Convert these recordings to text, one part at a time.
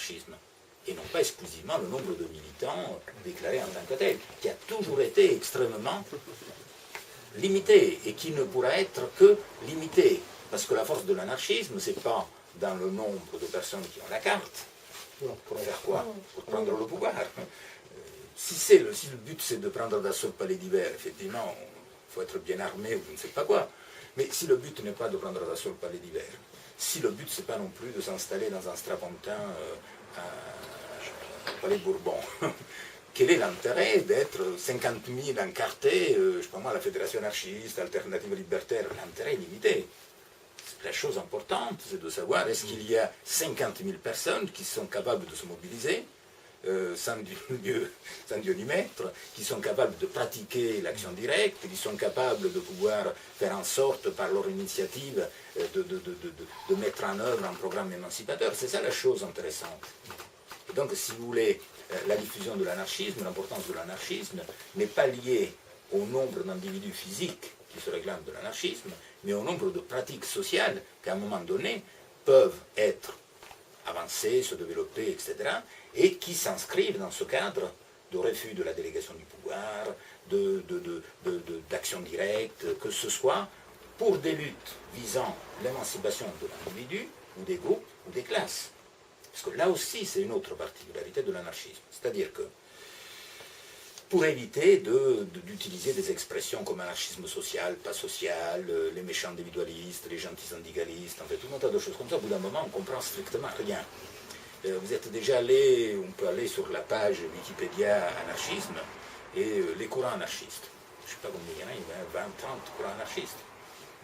l'anarchisme, et non pas exclusivement le nombre de militants déclarés en tant que tels, qui a toujours été extrêmement limité, et qui ne pourra être que limité, parce que la force de l'anarchisme, c'est pas dans le nombre de personnes qui ont la carte, pour faire quoi? Pour prendre le pouvoir. Si le but c'est de prendre d'assaut le palais d'hiver, effectivement, il faut être bien armé ou je ne sais pas quoi, mais si le but n'est pas de prendre d'assaut le palais d'hiver, si le but c'est pas non plus de s'installer dans un strapontin palais Bourbon, quel est l'intérêt d'être 50 000 encartés, je sais pas moi, la Fédération anarchiste, Alternative libertaire, l'intérêt est limité. La chose importante, c'est de savoir est-ce qu'il y a 50 000 personnes qui sont capables de se mobiliser, sans Dieu ni maître, qui sont capables de pratiquer l'action directe, qui sont capables de pouvoir faire en sorte, par leur initiative, de mettre en œuvre un programme émancipateur. C'est ça la chose intéressante. Et donc, si vous voulez, la diffusion de l'anarchisme, l'importance de l'anarchisme n'est pas liée au nombre d'individus physiques qui se réclament de l'anarchisme, mais au nombre de pratiques sociales qu'à un moment donné peuvent être avancées, se développer, etc., et qui s'inscrivent dans ce cadre de refus de la délégation du pouvoir, d'action directe, que ce soit pour des luttes visant l'émancipation de l'individu, ou des groupes, ou des classes. Parce que là aussi, c'est une autre particularité de l'anarchisme. C'est-à-dire que, pour éviter d'utiliser des expressions comme anarchisme social, pas social, les méchants individualistes, les gentils syndicalistes, en fait, tout un tas de choses comme ça, au bout d'un moment, on ne comprend strictement rien. Vous êtes déjà allé, on peut aller sur la page Wikipédia anarchisme, et les courants anarchistes. Je ne sais pas combien il y en a, il y a 20, 30 courants anarchistes.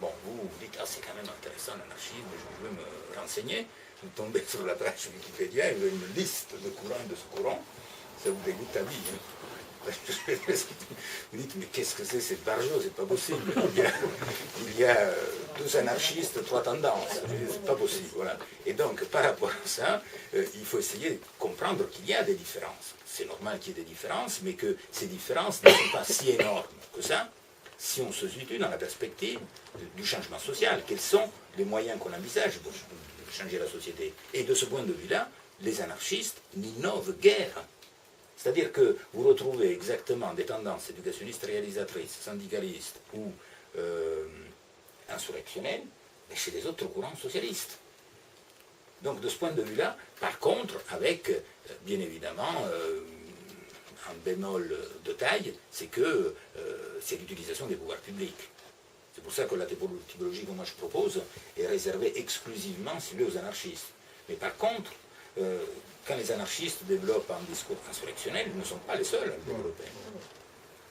Bon, vous dites, ah, c'est quand même intéressant l'anarchisme, je veux me renseigner. Vous tombez sur la page Wikipédia, il y a une liste de courants de ce courant, ça vous dégoûte la vie. Hein. Vous dites, mais qu'est-ce que c'est cette barjo? C'est pas possible. Il y a 2 anarchistes, 3 tendances. C'est pas possible. Voilà. Et donc, par rapport à ça, il faut essayer de comprendre qu'il y a des différences. C'est normal qu'il y ait des différences, mais que ces différences ne sont pas si énormes que ça, si on se situe dans la perspective du changement social. Quels sont les moyens qu'on envisage pour changer la société? Et de ce point de vue-là, les anarchistes n'innovent guère. C'est-à-dire que vous retrouvez exactement des tendances éducationnistes réalisatrices, syndicalistes ou insurrectionnelles chez les autres courants socialistes. Donc de ce point de vue-là, par contre, avec bien évidemment un bémol de taille, c'est que c'est l'utilisation des pouvoirs publics. C'est pour ça que la typologie que moi je propose est réservée exclusivement, si vous voulez, aux anarchistes. Mais par contre, quand les anarchistes développent un discours insurrectionnel, ils ne sont pas les seuls à le développer.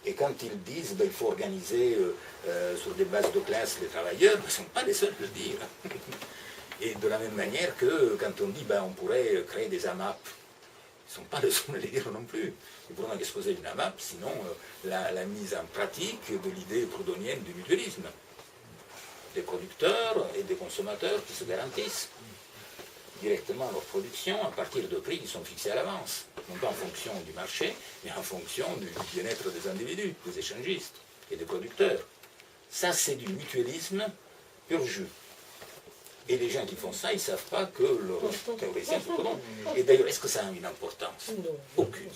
Et quand ils disent qu'il faut organiser sur des bases de classe les travailleurs, ils ne sont pas les seuls à le dire. Et de la même manière que quand on dit on pourrait créer des AMAP, ils ne sont pas les seuls à le dire non plus. Et pourtant, qu'est-ce que c'est une AMAP? Sinon la mise en pratique de l'idée proudhonienne du mutualisme. Des producteurs et des consommateurs qui se garantissent directement leur production à partir de prix qui sont fixés à l'avance, non pas en fonction du marché, mais en fonction du bien-être des individus, des échangistes et des producteurs. Ça, c'est du mutualisme pur jus. Et les gens qui font ça, ils ne savent pas que leurs théoriciens se connaissent. Et d'ailleurs, est-ce que ça a une importance? Aucune.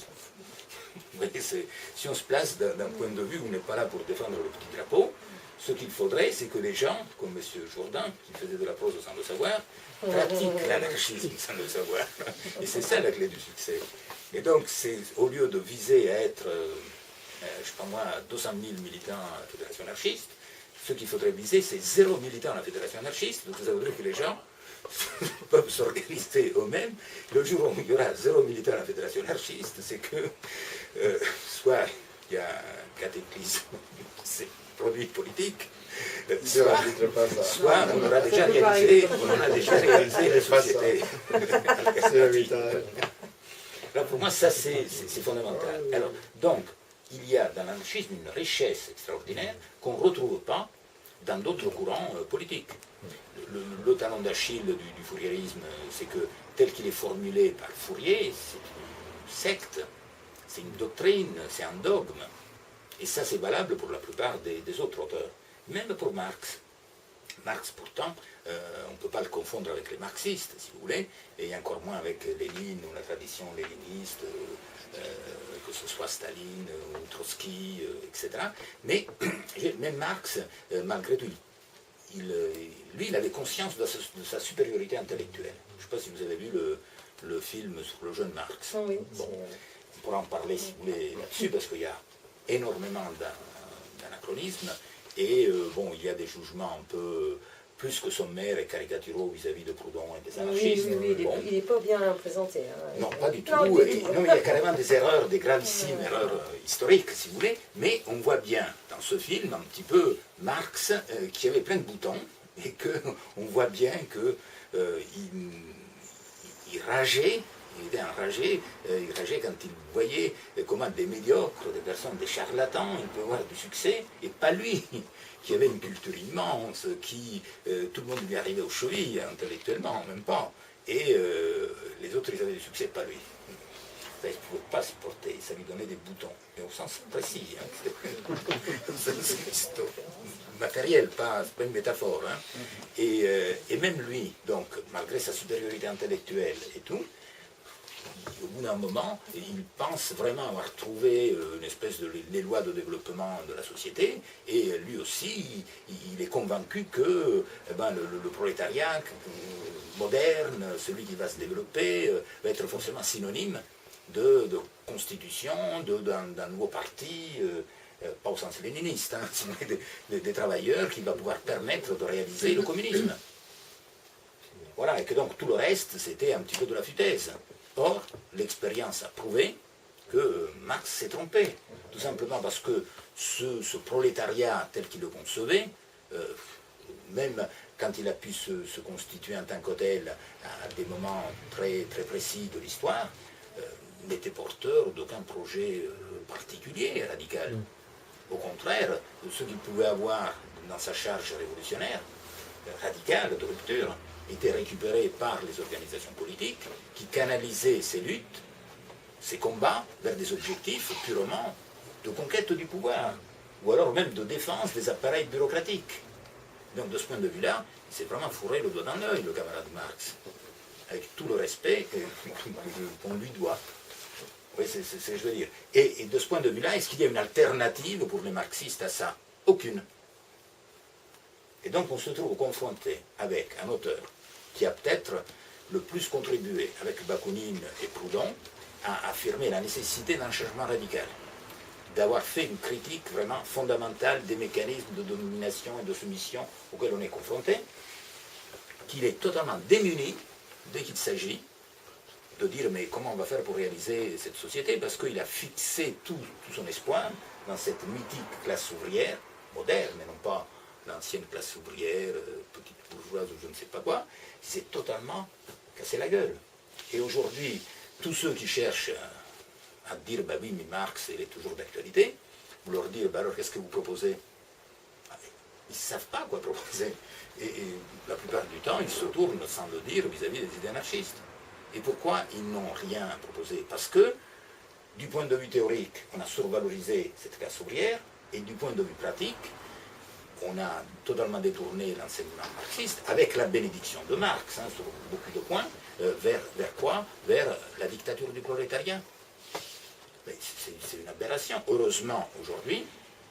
Vous voyez, si on se place d'un point de vue où on n'est pas là pour défendre le petit drapeau, ce qu'il faudrait, c'est que les gens, comme M. Jourdain, qui faisait de la prose sans le savoir, pratiquent l'anarchisme sans le savoir. Et c'est ça la clé du succès. Et donc, au lieu de viser à être, je ne sais pas moi, 200 000 militants à la Fédération anarchiste, ce qu'il faudrait viser, c'est 0 militant à la Fédération anarchiste. Donc ça voudrait que les gens peuvent s'organiser eux-mêmes. Le jour où il y aura 0 militant à la Fédération anarchiste, c'est que soit il y a un cataclysme, c'est produit politique, soit on aura déjà réalisé la société. Alors pour moi, ça c'est fondamental. Alors, donc, il y a dans l'anarchisme une richesse extraordinaire qu'on ne retrouve pas dans d'autres courants politiques. Le talon d'Achille du fourriérisme, c'est que tel qu'il est formulé par Fourier, c'est une secte, c'est une doctrine, c'est un dogme. Et ça, c'est valable pour la plupart des autres auteurs, même pour Marx. Marx, pourtant, on ne peut pas le confondre avec les marxistes, si vous voulez, et encore moins avec Lénine ou la tradition léniniste, que ce soit Staline ou Trotsky, etc. Mais même Marx, malgré tout, lui, il avait conscience de sa supériorité intellectuelle. Je ne sais pas si vous avez vu le film sur le jeune Marx. Oui. Bon, on pourra en parler, si vous voulez, là-dessus, parce qu'il y a énormément d'anachronismes. Et bon, il y a des jugements un peu plus que sommaires et caricaturaux vis-à-vis de Proudhon et des anarchistes. Oui, bon. il n'est pas bien présenté. Hein. Non, pas du tout. Non, Non, il y a carrément des erreurs, des gravissimes erreurs historiques, si vous voulez. Mais on voit bien dans ce film un petit peu Marx qui avait plein de boutons et qu'on voit bien qu'il rageait. Il était enragé, il rageait quand il voyait comment des médiocres, des personnes, des charlatans, ils peuvent avoir du succès, et pas lui, qui avait une culture immense, qui tout le monde lui arrivait aux chevilles, intellectuellement, même pas. Et les autres, ils avaient du succès, pas lui. Ça, il ne pouvait pas supporter, ça lui donnait des boutons, et au sens précis, hein, c'est matériel, pas une métaphore. Hein. Et même lui, donc, malgré sa supériorité intellectuelle et tout, au bout d'un moment, il pense vraiment avoir trouvé une espèce de les lois de développement de la société, et lui aussi, il est convaincu que le prolétariat moderne, celui qui va se développer, va être forcément synonyme de constitution, d'un nouveau parti, pas au sens léniniste, hein, des travailleurs qui va pouvoir permettre de réaliser le communisme. Voilà, et que donc tout le reste, c'était un petit peu de la foutaise. Or, l'expérience a prouvé que Marx s'est trompé, tout simplement parce que ce prolétariat tel qu'il le concevait, même quand il a pu se constituer en tant que tel à des moments très, très précis de l'histoire, n'était porteur d'aucun projet particulier, radical. Au contraire, ce qu'il pouvait avoir dans sa charge révolutionnaire, radicale, de rupture, était récupéré par les organisations politiques qui canalisaient ces luttes, ces combats vers des objectifs purement de conquête du pouvoir, ou alors même de défense des appareils bureaucratiques. Donc de ce point de vue-là, il s'est vraiment fourré le doigt dans l'œil, le camarade Marx, avec tout le respect qu'on lui doit. Oui, c'est ce que je veux dire. Et de ce point de vue-là, est-ce qu'il y a une alternative pour les marxistes à ça? Aucune. Et donc on se trouve confronté avec un auteur qui a peut-être le plus contribué, avec Bakounine et Proudhon, à affirmer la nécessité d'un changement radical, d'avoir fait une critique vraiment fondamentale des mécanismes de domination et de soumission auxquels on est confronté, qu'il est totalement démuni dès qu'il s'agit de dire mais comment on va faire pour réaliser cette société, parce qu'il a fixé tout son espoir dans cette mythique classe ouvrière, moderne, mais non pas l'ancienne classe ouvrière, petite bourgeoise ou je ne sais pas quoi, qui s'est totalement cassé la gueule. Et aujourd'hui, tous ceux qui cherchent à dire, bah oui, mais Marx, il est toujours d'actualité, vous leur dire, bah alors qu'est-ce que vous proposez? Ils ne savent pas quoi proposer. Et la plupart du temps, ils se tournent sans le dire vis-à-vis des idées anarchistes. Et pourquoi ils n'ont rien proposé? Parce que, du point de vue théorique, on a survalorisé cette classe ouvrière, et du point de vue pratique, on a totalement détourné l'enseignement marxiste, avec la bénédiction de Marx, sur beaucoup de points, vers quoi? Vers la dictature du prolétariat. Mais c'est une aberration. Heureusement, aujourd'hui,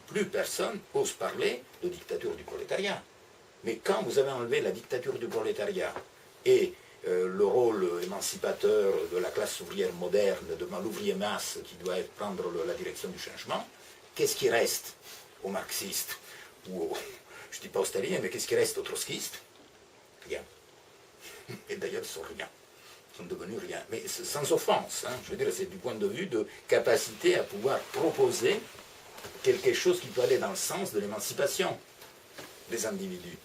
plus personne ose parler de dictature du prolétariat. Mais quand vous avez enlevé la dictature du prolétariat et le rôle émancipateur de la classe ouvrière moderne, de l'ouvrier masse qui doit prendre la direction du changement, qu'est-ce qui reste aux marxistes ou je ne dis pas aux staliniens, mais qu'est-ce qui reste aux trotskistes? Rien. Et d'ailleurs, ils sont rien. Ils sont devenus rien. Mais sans offense, je veux dire, c'est du point de vue de capacité à pouvoir proposer quelque chose qui peut aller dans le sens de l'émancipation des individus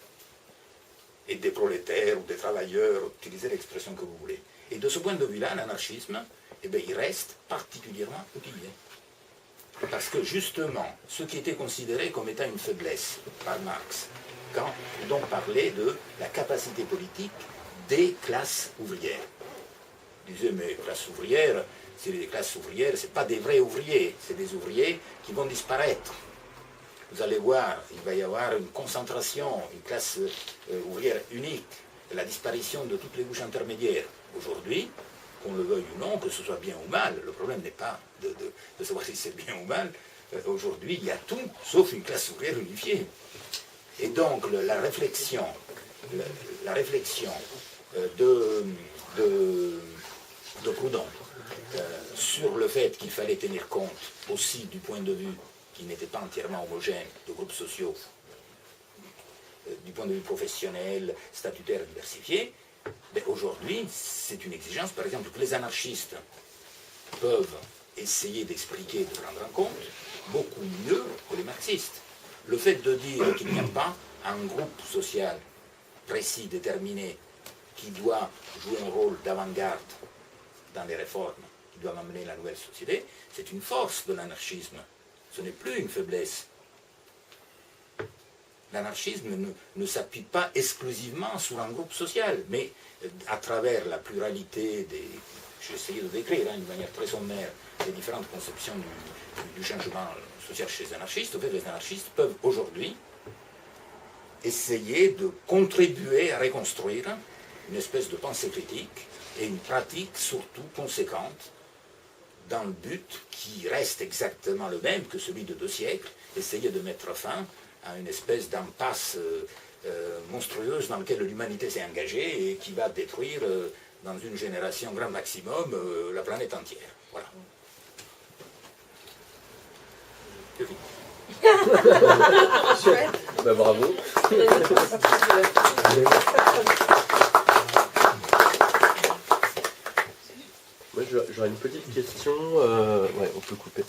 et des prolétaires ou des travailleurs, utilisez l'expression que vous voulez. Et de ce point de vue-là, l'anarchisme, eh bien, il reste particulièrement utilisé. Parce que justement, ce qui était considéré comme étant une faiblesse par Marx, quand Proudhon parlait de la capacité politique des classes ouvrières. Il disait, mais classes ouvrières, c'est des classes ouvrières, ce n'est pas des vrais ouvriers, c'est des ouvriers qui vont disparaître. vous allez voir, il va y avoir une concentration, une classe ouvrière unique, la disparition de toutes les couches intermédiaires. Aujourd'hui, qu'on le veuille ou non, que ce soit bien ou mal, le problème n'est pas de savoir si c'est bien ou mal. Aujourd'hui, il y a tout, sauf une classe ouvrière unifiée. Et donc, la réflexion de Proudhon sur le fait qu'il fallait tenir compte aussi du point de vue qui n'était pas entièrement homogène de groupes sociaux, du point de vue professionnel, statutaire, diversifié, aujourd'hui, c'est une exigence, par exemple, que les anarchistes peuvent essayer d'expliquer, de prendre en compte, beaucoup mieux que les marxistes. Le fait de dire qu'il n'y a pas un groupe social précis, déterminé, qui doit jouer un rôle d'avant-garde dans les réformes, qui doit amener la nouvelle société, c'est une force de l'anarchisme. Ce n'est plus une faiblesse. L'anarchisme ne s'appuie pas exclusivement sur un groupe social, mais à travers la pluralité des... J'ai essayé de décrire d'une manière très sommaire les différentes conceptions du changement social chez les anarchistes. En fait, les anarchistes peuvent aujourd'hui essayer de contribuer à reconstruire une espèce de pensée critique et une pratique surtout conséquente dans le but qui reste exactement le même que celui de 2 siècles, essayer de mettre fin à une espèce d'impasse monstrueuse dans laquelle l'humanité s'est engagée et qui va détruire dans une génération grand maximum la planète entière. Voilà. Je finis. Bah, bravo. Moi, j'aurais une petite question. Ouais, on peut couper.